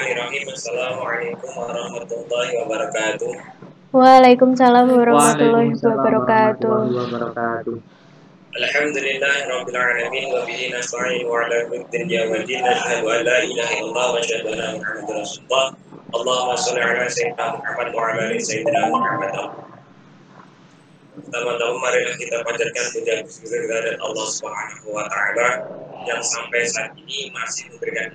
Bismillahirrahmanirrahim. Assalamualaikum warahmatullahi wabarakatuh. Waalaikumsalam warahmatullahi Waalaikumsalam wabarakatuh. warahmatullahi wabarakatuh. Alhamdulillahirabbil wa bihi nasta'in wa ala kulli dunya wa din nashhadu an la ilaha illallah wa asyhadu anna Muhammadar Rasulullah. Allahumma shalli ala sayyidina Muhammad wa ala ali sayyidina Muhammad. Pertama-tama marilah kita panjatkan puji kehadirat Allah Subhanahu wa taala yang sampai saat ini masih memberikan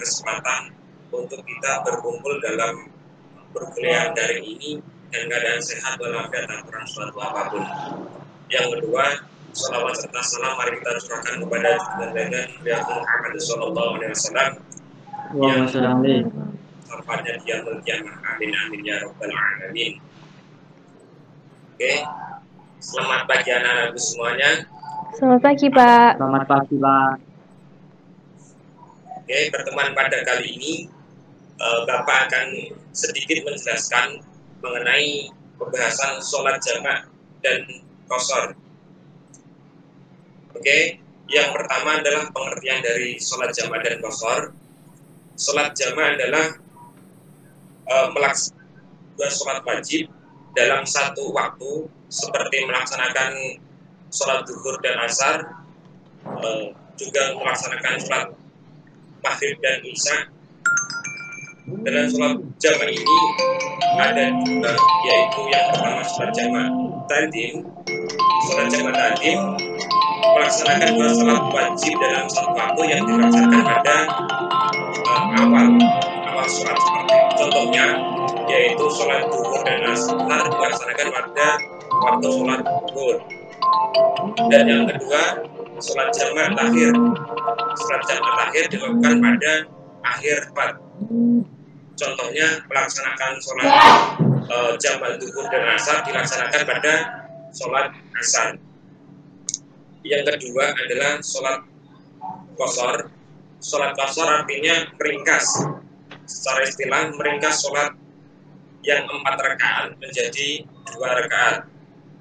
kesempatan untuk kita berkumpul dalam perkuliahan daring ini dan keadaan sehat walafiat dan kurang suatu apapun. Yang kedua, salawat serta salam mari kita curahkan kepada junjungan Muhammad sallallahu alaihi wasallam yang syafaatnya di yaumul qiyamah. Amin amin ya rabbal alamin. Oke. Selamat pagi anak-anakku semuanya. Selamat pagi, Pak. Selamat pagi, Pak. Oke, pertemuan pada kali ini Bapak akan sedikit menjelaskan mengenai pembahasan sholat jamak dan qashar. Oke, yang pertama adalah pengertian dari sholat jamak dan qashar. Sholat jamak adalah melaksanakan sholat wajib dalam satu waktu seperti melaksanakan sholat zuhur dan asar, juga melaksanakan sholat maghrib dan isya. Dalam sholat jamak ini ada dua, yaitu yang pertama sholat jamak tadim. Sholat jamak tadim melaksanakan dua sholat wajib dalam satu waktu yang dilaksanakan pada awal sholat. Contohnya yaitu sholat zuhur dan asar dilaksanakan pada waktu sholat zuhur. Dan yang kedua sholat jamak takhir. Sholat jamak takhir dilakukan pada akhir sholat. Contohnya melaksanakan sholat jamak zuhur dan asar dilaksanakan pada sholat asar. Yang kedua adalah sholat qashar. Sholat qashar artinya meringkas. Secara istilah meringkas sholat yang 4 rakaat menjadi 2 rakaat.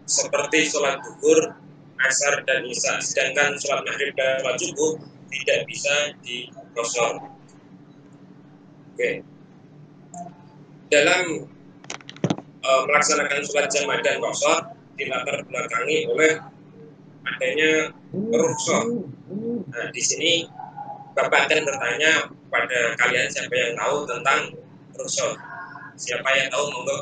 Seperti sholat zuhur, asar dan isya. Sedangkan sholat maghrib dan sholat subuh tidak bisa di qashar. Oke. Dalam melaksanakan sholat jamak dan qashar dilatar belakangi oleh adanya rukhsah. Nah, di sini Bapak akan bertanya pada kalian siapa yang tahu tentang rukhsah. Siapa yang tahu, monggo?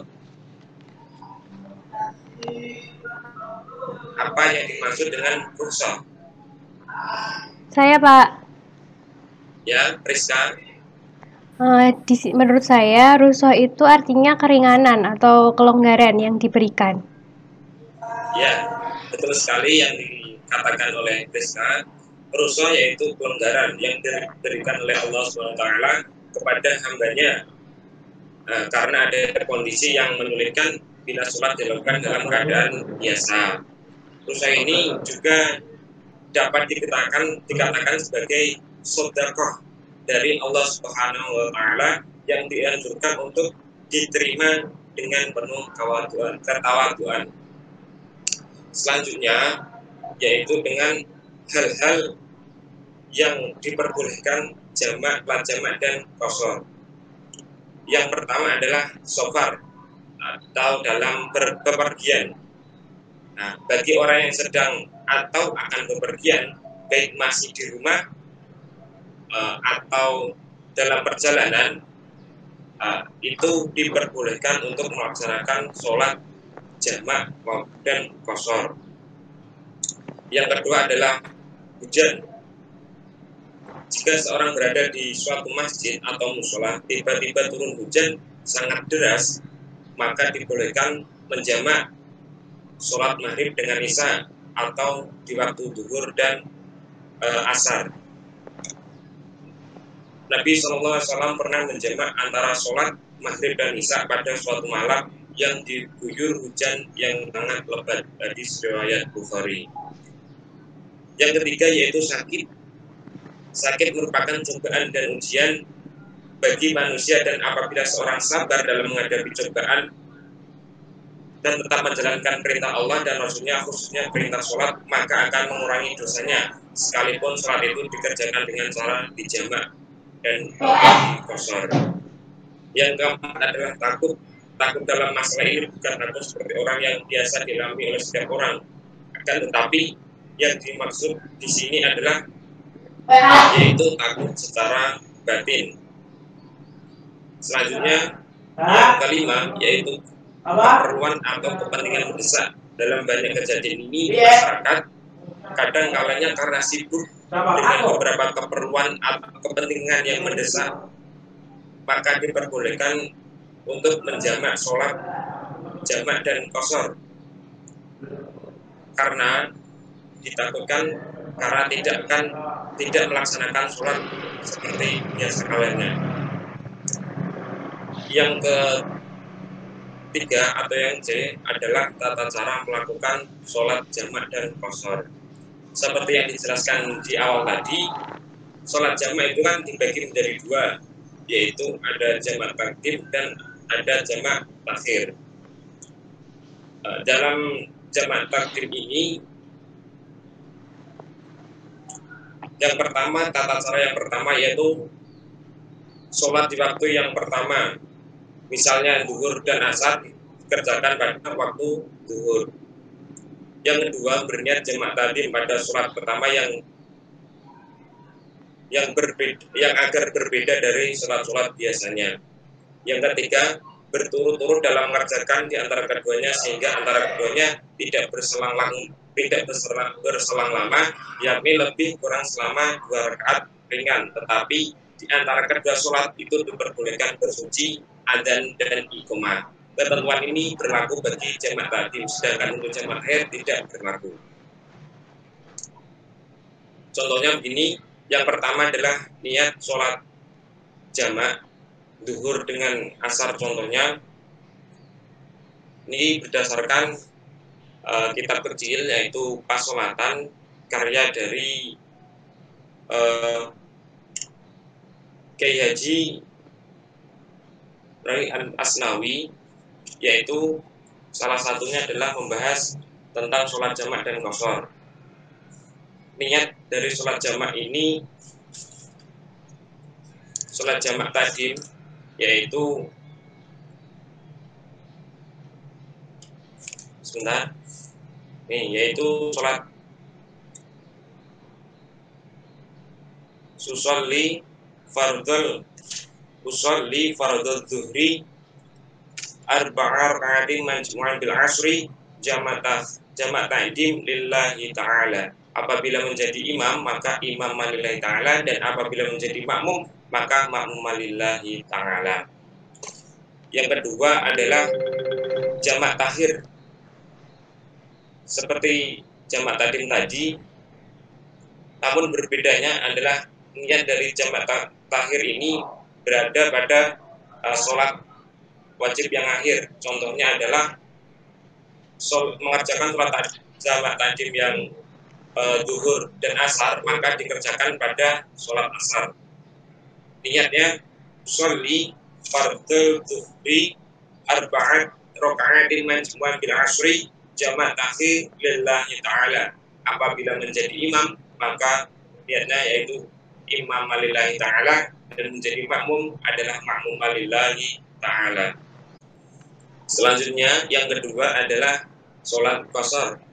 Apa yang dimaksud dengan rukhsah? Saya, Pak. Ya, Priska. Menurut saya, rukhsah itu artinya keringanan atau kelonggaran yang diberikan. Ya, betul sekali yang dikatakan oleh Priska. Rukhsah yaitu kelonggaran yang diberikan oleh Allah SWT kepada hambanya. Karena ada kondisi yang menyulitkan bila sholat dilakukan dalam keadaan biasa. Rukhsah ini juga dapat dikatakan sebagai sedekah dari Allah Subhanahu wa taala yang dianjurkan untuk diterima dengan penuh ketawaduan. Selanjutnya yaitu dengan hal-hal yang diperbolehkan jamak, dan qashar. Yang pertama adalah safar atau dalam bepergian. Nah, bagi orang yang sedang atau akan bepergian, baik masih di rumah atau dalam perjalanan, itu diperbolehkan untuk melaksanakan sholat jamak dan qashar. Yang kedua adalah hujan. Jika seorang berada di suatu masjid atau musola, tiba-tiba turun hujan sangat deras, maka dibolehkan menjamak sholat maghrib dengan isya atau di waktu zuhur dan asar. Nabi SAW pernah menjamak antara sholat maghrib dan isya pada suatu malam yang diguyur hujan yang sangat lebat. Hadis riwayat Bukhari. Yang ketiga yaitu sakit. Sakit merupakan cobaan dan ujian bagi manusia, dan apabila seorang sabar dalam menghadapi cobaan dan tetap menjalankan perintah Allah dan Rasulnya, khususnya perintah sholat, maka akan mengurangi dosanya sekalipun sholat itu dikerjakan dengan cara dijamak. dan qasar. Yang keempat adalah takut. Takut dalam masalah ini bukan takut seperti orang yang biasa dialami oleh setiap orang, akan tetapi yang dimaksud di sini adalah yaitu takut secara batin. Selanjutnya yang kelima yaitu keperluan atau kepentingan mendesak. Dalam banyak kejadian ini masyarakat kadang kalanya karena sibuk dengan beberapa keperluan atau kepentingan yang mendesak, maka diperbolehkan untuk menjamak sholat jamak dan qasar, karena ditakutkan karena tidak melaksanakan sholat seperti biasa kalanya. Yang ketiga atau yang C adalah tata cara melakukan sholat jamak dan qasar. Seperti yang dijelaskan di awal tadi, sholat jamak itu kan dibagi menjadi dua, yaitu ada jamak takdim dan ada jamak takhir. Dalam jamak takdim ini, yang pertama, tata cara yang pertama yaitu sholat di waktu yang pertama. Misalnya zuhur dan asar dikerjakan pada waktu zuhur. Yang kedua, berniat jamak takdim pada sholat pertama yang agar berbeda dari sholat-sholat biasanya. Yang ketiga, berturut-turut dalam mengerjakan di antara keduanya sehingga antara keduanya tidak berselang lama, yakni lebih kurang selama 2 rakaat ringan, tetapi di antara kedua sholat itu diperbolehkan bersuci, adzan dan iqamah. Ketentuan ini berlaku bagi jamak takdim, sedangkan untuk jamak takhir tidak berlaku. Contohnya begini, yang pertama adalah niat sholat jamak zuhur dengan asar. Contohnya ini berdasarkan kitab kecil yaitu Pasolatan karya dari Kiai Haji Rai Asnawi, yaitu salah satunya adalah membahas tentang sholat jamak dan qasar. Niat dari sholat jamak ini, sholat jamak takdim, yaitu yaitu sholat usolli fardul zuhri arba'a raka'atin majmu'an bil asri jamak takdim lillahi ta'ala. Apabila menjadi imam maka imam lillahi ta'ala, dan apabila menjadi makmum maka makmum lillahi ta'ala. Yang kedua adalah jamak takhir. Seperti jamak takdim tadi, namun berbedanya adalah niat dari jamak takhir ini berada pada sholat wajib yang akhir. Contohnya adalah mengerjakan sholat jamak takdim yang zuhur dan asar, maka dikerjakan pada sholat asar. Niatnya sholli fardhu zuhri arba'at raka'atin majmu'an bil asri jamak takhir lillahi ta'ala. Apabila menjadi imam maka niatnya yaitu imam lillahi ta'ala, dan menjadi makmum adalah makmum lillahi ta'ala. Selanjutnya yang kedua adalah sholat qasar.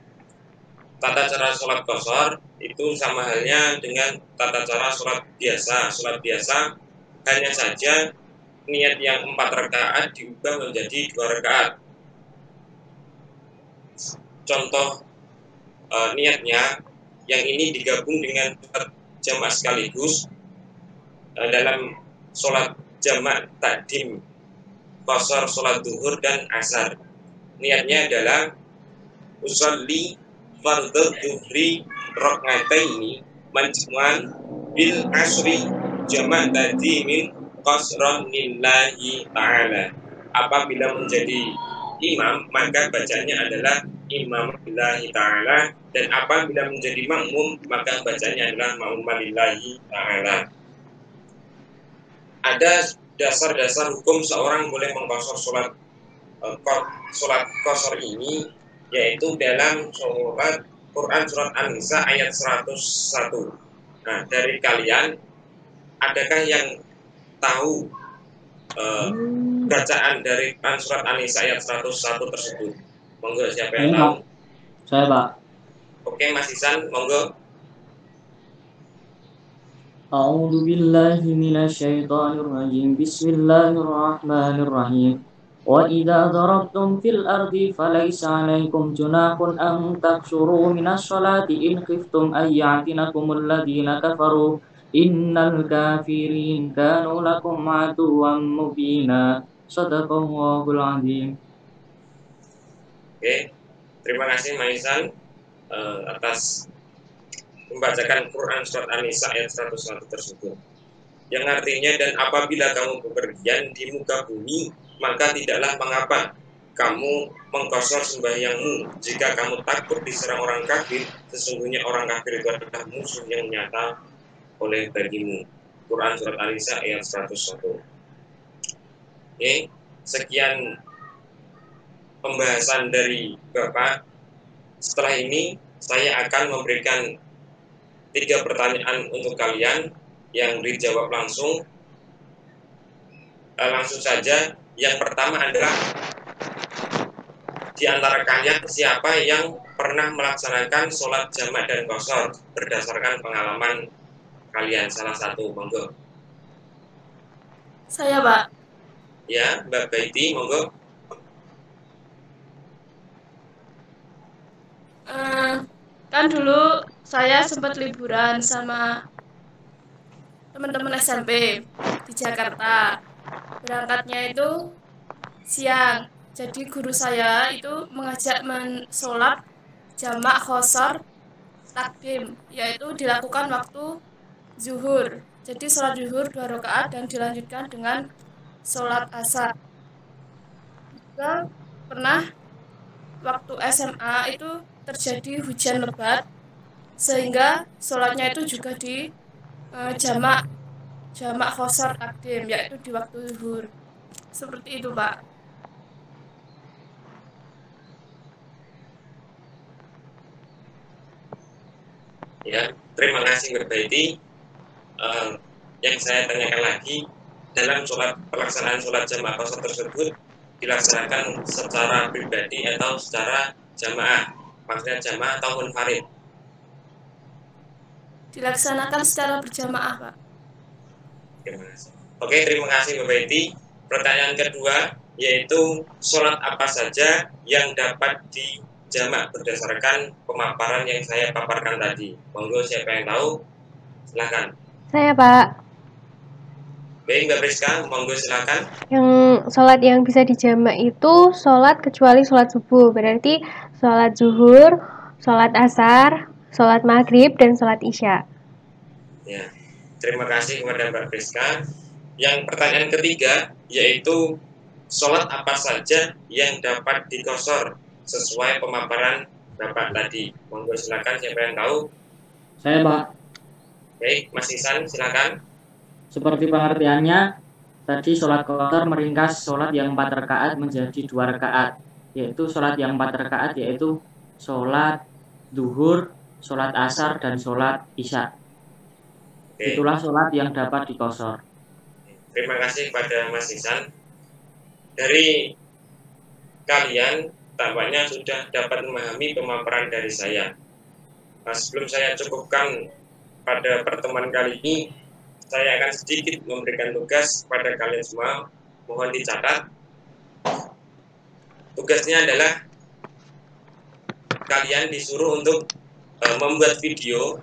Tata cara sholat qasar itu sama halnya dengan tata cara sholat biasa. Sholat biasa hanya saja niat yang 4 rakaat diubah menjadi 2 rakaat. Contoh niatnya yang ini digabung dengan jamak sekaligus dalam sholat jamak takdim qasar sholat zuhur dan asar. Niatnya adalah usolli fardhu zuhri rak'ataini majmu'an bil asri jamak takdimin qasran lillahi ta'ala. Apabila menjadi imam maka bacanya adalah imam lillahi ta'ala, dan apabila menjadi makmum maka bacanya adalah makmum lillahi ta'ala. Ada dasar-dasar hukum seorang boleh mengqasar sholat qasar ini, yaitu dalam Quran surat An-Nisa ayat 101. Nah, dari kalian adakah yang tahu bacaan dari surat An-Nisa ayat 101 tersebut? Monggo, siapa yang tahu? Saya, Pak. Oke, Mas Ihsan, monggo. A'udzu billahi minasyaitonir rajim. Bismillahirrahmanirrahim. Wa idza darabtum fil ardi falaysa 'alaikum junahun an taqsuru minas sholati in khiftum ay ya'tinakumul ladzina kafaru innal kafirin kanu lakum aduwwan mubina. Shadaqallahul 'azim. Oke, terima kasih Mas Ihsan atas membacakan Quran surat An-Nisa ayat 101 tersebut, yang artinya, dan apabila kamu bepergian di muka bumi, maka tidaklah mengapa kamu mengkosor sembahyangmu jika kamu takut diserang orang kafir. Sesungguhnya orang kafir itu adalah musuh yang nyata oleh bagimu. Quran surat An-Nisa ayat 101. Oke, sekian pembahasan dari Bapak. Setelah ini saya akan memberikan 3 pertanyaan untuk kalian yang dijawab langsung. Langsung saja. Yang pertama adalah, di antara kalian siapa yang pernah melaksanakan sholat jamak dan qashar berdasarkan pengalaman kalian? Salah satu, monggo. Saya, Pak. Ya, Mbak Baiti, monggo. Kan dulu saya sempat liburan sama teman-teman SMP di Jakarta. Berangkatnya itu siang. Jadi guru saya itu mengajak sholat jamak qashar takdim, yaitu dilakukan waktu zuhur. Jadi sholat zuhur 2 rakaat dan dilanjutkan dengan sholat asar. Juga pernah waktu SMA itu terjadi hujan lebat, sehingga sholatnya itu juga di jamak qashar takdim, yaitu di waktu zuhur. Seperti itu, Pak. Ya, terima kasih Mbak Baiti. Yang saya tanyakan lagi, dalam pelaksanaan sholat jamak qashar tersebut dilaksanakan secara pribadi atau secara jamaah? Maksudnya jamaah atau munfarid? Dilaksanakan secara berjamaah, Pak. Terima kasih. Oke, terima kasih Mbak Baiti. Pertanyaan kedua, yaitu sholat apa saja yang dapat dijamak berdasarkan pemaparan yang saya paparkan tadi? Monggo, siapa yang tahu? Silakan. Saya, Pak. Baik, Mbak Priska, monggo silakan. Yang sholat yang bisa dijamak itu sholat kecuali sholat subuh. Berarti sholat zuhur, sholat asar, sholat maghrib, dan sholat isya. Ya, terima kasih kepada Mbak Priska. Yang pertanyaan ketiga, yaitu sholat apa saja yang dapat dikosor sesuai pemaparan Bapak tadi? Monggo silakan, siapa yang tahu? Saya, Pak. Baik, Mas Ihsan, silakan. Seperti pengertiannya, tadi sholat qashar meringkas sholat yang 4 rakaat menjadi 2 rakaat, yaitu sholat yang 4 rakaat yaitu sholat zuhur, sholat asar, dan sholat isya. Oke. Itulah sholat yang dapat dikosor. Terima kasih kepada Mas Ihsan. Dari kalian tampaknya sudah dapat memahami pemaparan dari saya. Nah, sebelum saya cukupkan pada pertemuan kali ini, saya akan sedikit memberikan tugas kepada kalian semua. Mohon dicatat. Tugasnya adalah kalian disuruh untuk membuat video.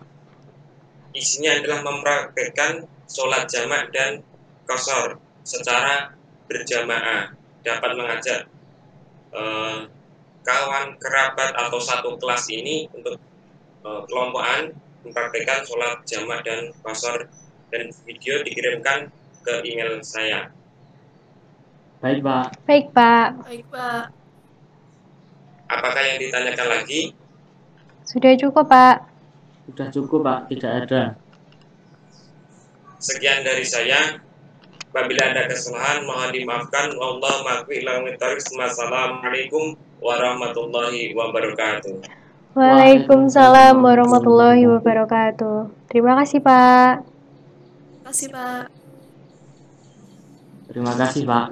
Isinya adalah mempraktekkan sholat jamak dan qashar secara berjamaah. Dapat mengajak kawan, kerabat, atau satu kelas ini untuk kelompokan mempraktekkan sholat jamak dan qashar, dan video dikirimkan ke email saya. Baik, Pak. Baik, Pak. Baik, Pak. Apakah yang ditanyakan lagi? Sudah cukup, Pak. Sudah cukup, Pak. Tidak ada. Sekian dari saya. Apabila ada kesalahan, mohon dimaafkan. Wallahu Assalamualaikum warahmatullahi wabarakatuh. Waalaikumsalam warahmatullahi wabarakatuh. Terima kasih, Pak. Terima kasih, Pak. Terima kasih, Pak.